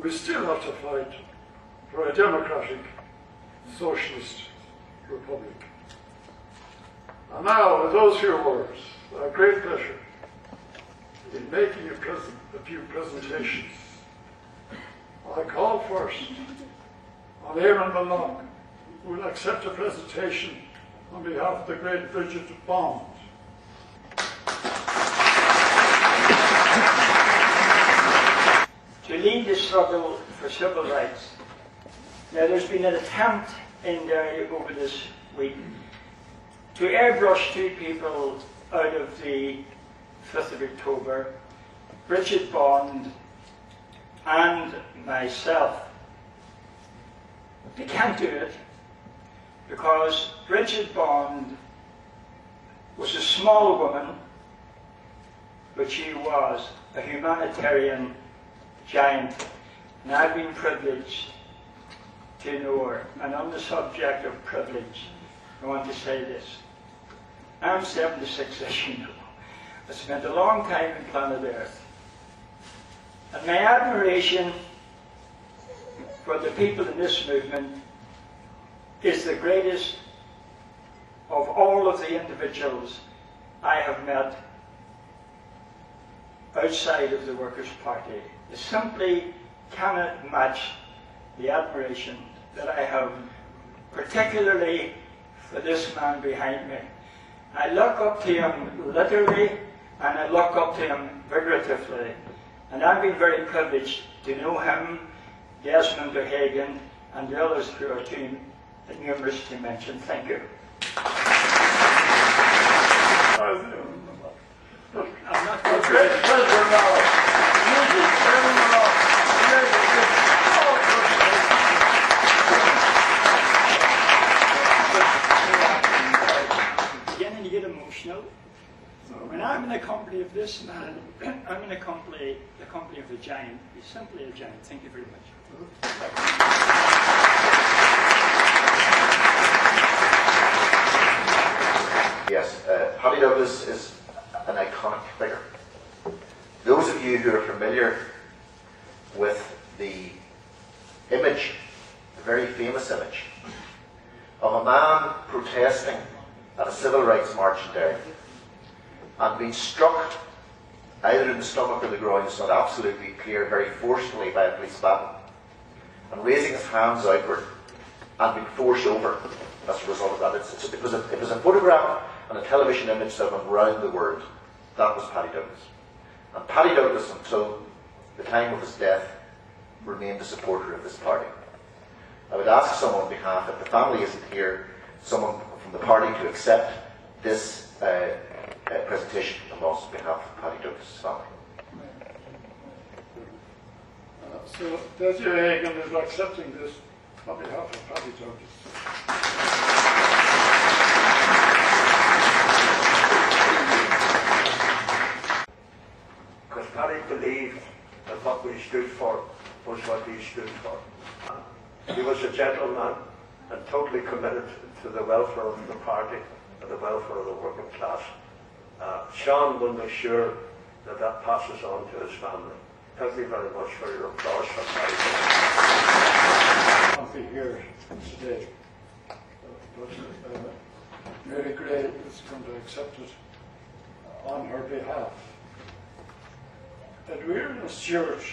we still have to fight for a democratic, socialist republic. And now, with those few words, I have great pleasure in making a few presentations. I call first on Éamon Malone, who will accept a presentation on behalf of the great Bridget Bond. To lead the struggle for civil rights. Now, there's been an attempt in Derry over this week to airbrush two people out of the 5th of October, Bridget Bond and myself. They can't do it because Bridget Bond was a small woman, but she was a humanitarian giant, and I've been privileged to know her. And on the subject of privilege, I want to say this. I'm 76, as you know. I spent a long time on planet Earth. And my admiration for the people in this movement is the greatest of all of the individuals I have met outside of the Workers' Party. It simply cannot match the admiration that I have, particularly for this man behind me. I look up to him literally, and I look up to him figuratively. And I've been very privileged to know him, Desmond O'Hagan, and the others who are too numerous to mention. Thank you. I'm not going to great pleasure now. Beginning to get emotional. When I'm in the company of this man, I'm in the company of a giant. He's simply a giant. Thank you very much. Yes, Paddy Douglas is an iconic figure. Those of you who are familiar with the image, the very famous image, of a man protesting at a civil rights march in Derry and being struck either in the stomach or the groin, it's not absolutely clear, very forcefully by a police baton, and raising his hands outward and being forced over as a result of that. It was a photograph and a television image that went round the world. That was Paddy Douglas. And Paddy Douglas, until the time of his death, remained a supporter of this party. I would ask someone on behalf, if the family isn't here, someone from the party to accept this presentation on behalf of Paddy Douglas' family. So Desmond O'Hagan is accepting this on behalf of Paddy Douglas. Because Paddy believed that what we stood for was what he stood for. He was a gentleman and totally committed to the welfare of the party and the welfare of the working class. Sean will make sure that that passes on to his family. Thank you very much for your applause for Paddy. I'll be here today, but Mary Gray is going to accept it on her behalf. Edwina Stewart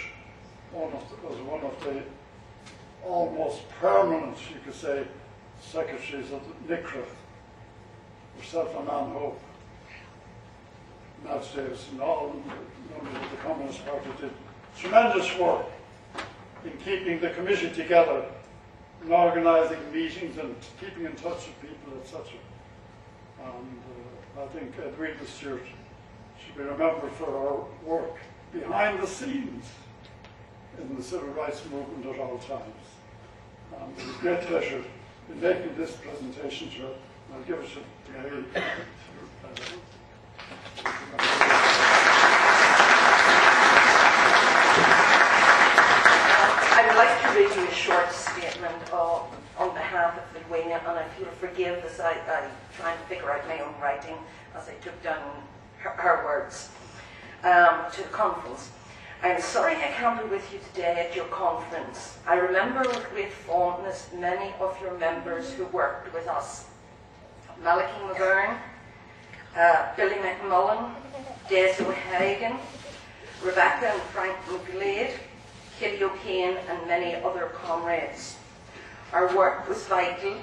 was one of the almost permanent, you could say, secretaries of the NICRA, herself and Anne Hope, Matt Davis, and all members of the Communist Party did tremendous work in keeping the committee together, in organising meetings and keeping in touch with people, etc. And I think Edwina Stewart should be remembered for her work behind the scenes in the civil rights movement at all times. And it was a great pleasure in making this presentation to her. I'll give it to Mary. I would like to read you a short statement on behalf of Edwina, and if you'll forgive as I try and figure out my own writing as I took down her words to the conference. I'm sorry I can't be with you today at your conference. I remember with great fondness many of your members who worked with us. Malachy McGurn, Billy McMullen, Des O'Hagan, Rebecca and Frank McGlade, Kitty O'Kane and many other comrades. Our work was vital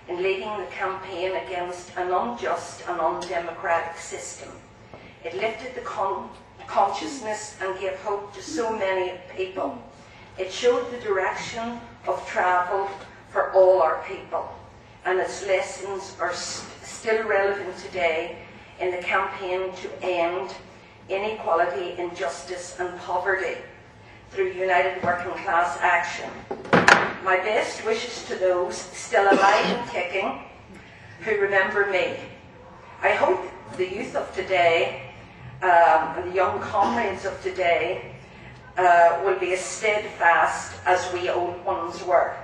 in leading the campaign against an unjust and undemocratic system. It lifted the consciousness and gave hope to so many people. It showed the direction of travel for all our people, and its lessons are still relevant today in the campaign to end inequality, injustice and poverty through united working class action. My best wishes to those still alive and kicking who remember me. I hope the youth of today and the young comrades of today will be as steadfast as we old ones were.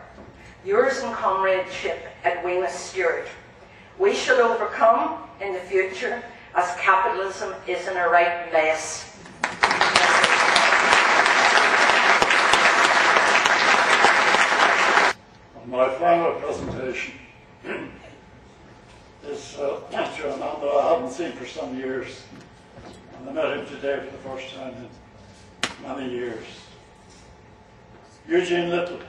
Yours in comradeship, Edwina Stewart. We shall overcome in the future as capitalism is in a right place. My final presentation is to a man that I haven't seen for some years. And I met him today for the first time in many years. Eugene Little,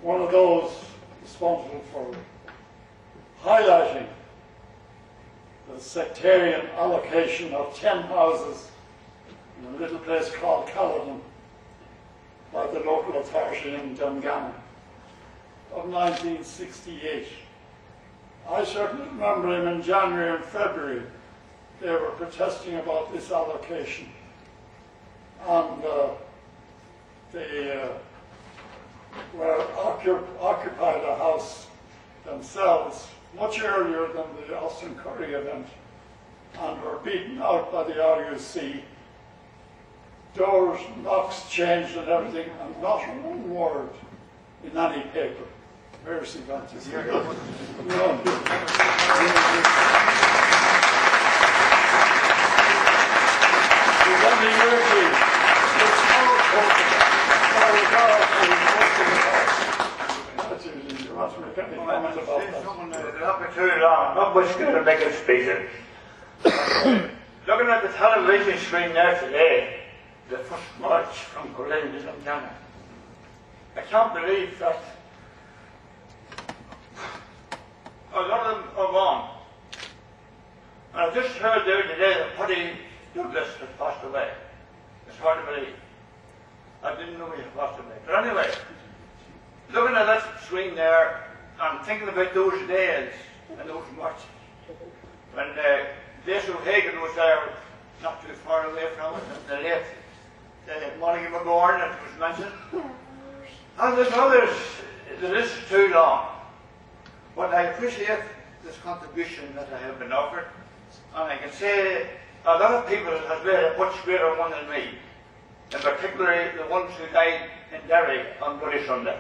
one of those responsible for highlighting the sectarian allocation of 10 houses in a little place called Caledon by the local authority in Dungannon of 1968. I certainly remember him in January and February. They were protesting about this allocation, and they occupied a house themselves much earlier than the Austin Curry event, and were beaten out by the RUC. Doors, knocks changed and everything, and not one word in any paper. Where's he gone to? No. Not much good to make a speech. Looking at the television screen there today, the first march from Berlin to Dungannon, I can't believe that a lot of them are gone. And I just heard there today that Paddy Douglas has passed away. It's hard to believe. I didn't know he had passed away. But anyway, looking at that screen there, I'm thinking about those days and those marches. When Des O'Hagan was there, not too far away from it, and the late Malachy McGurn, that was mentioned. And there's others, the list is too long. But I appreciate this contribution that I have been offered, and I can say a lot of people have made a much greater one than me, and particularly the ones who died in Derry on Bloody Sunday.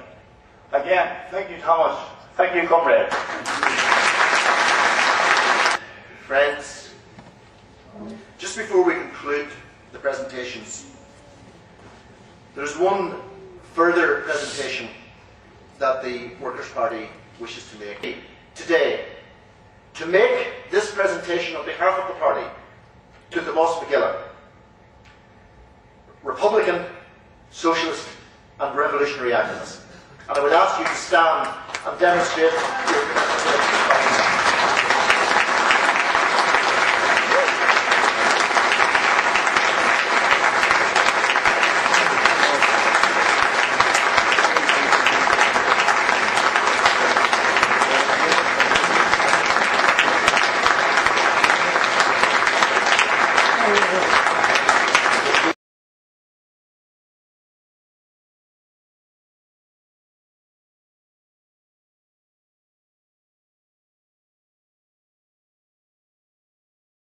Again, thank you, Thomas. Thank you, comrade. Friends, just before we conclude the presentations, there's one further presentation that the Workers' Party wishes to make today. To make this presentation on behalf of the party to the Moss McGillen, Republican, Socialist and Revolutionary activists. And I would ask you to stand and demonstrate your commitment to the party. Thank you.